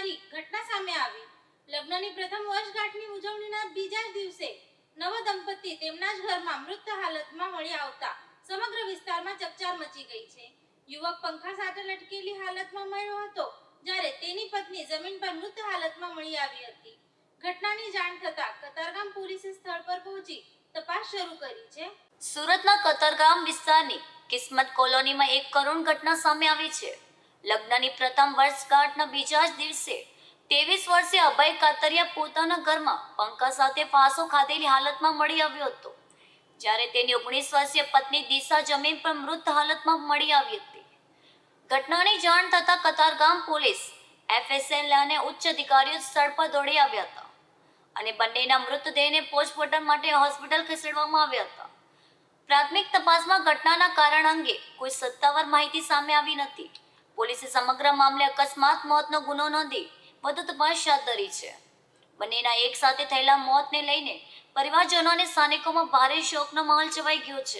નહીં ઘટના સામે આવી. લગ્નની પ્રથમ વર્ષગાંઠની ઉજવણીના બીજા દિવસે નવ દંપતી તેમના જ ઘરમાં મૃત હાલતમાં મળી આવતા સમગ્ર વિસ્તારમાં ચકચાર મચી ગઈ છે. યુવક પંખા સાથે લટકેલી હાલતમાં મળ્યો હતો, જ્યારે તેની પત્ની જમીન પર મૃત હાલતમાં મળી આવી હતી. ઘટનાની જાણ થતાં કતારગામ પોલીસે સ્થળ પર પહોંચી તપાસ શરૂ કરી છે. સુરતના કતારગામ વિસ્તારની કિસ્મત કોલોનીમાં એક કરુણ ઘટના સામે આવી છે. લગ્નની પ્રથમ વર્ષગાંઠના બીજા જ દિવસે 23 વર્ષીય અભય કાતરિયા પોતાના ઘરમાં પંખા સાથે ફાંસો ખાધેલી હાલતમાં મળી આવ્યો હતો, જ્યારે તેની 19 વર્ષીય પત્ની દિશા જમીન પર મૃત હાલતમાં મળી આવી હતી. ઘટનાની જાણ થતાં કતારગામ પોલીસ, FSL અને ઉચ્ચ અધિકારીઓ સ્થળ પર દોડી આવ્યા હતા અને બંનેના મૃતદેહને પોસ્ટમોર્ટમ માટે હોસ્પિટલ ખસેડવામાં આવ્યા હતા. પ્રાથમિક તપાસમાં ઘટનાના કારણ અંગે કોઈ સત્તાવાર માહિતી સામે આવી નથી. પોલીસે સમગ્ર મામલે અકસ્માત મોતનો ગુનો નોંધી વધુ તપાસ હાથ ધરી છે. બંનેના એક સાથે થયેલા મોતને લઈને પરિવારજનો અને સ્થાનિકોમાં ભારે શોકનો માહોલ છવાઈ ગયો છે.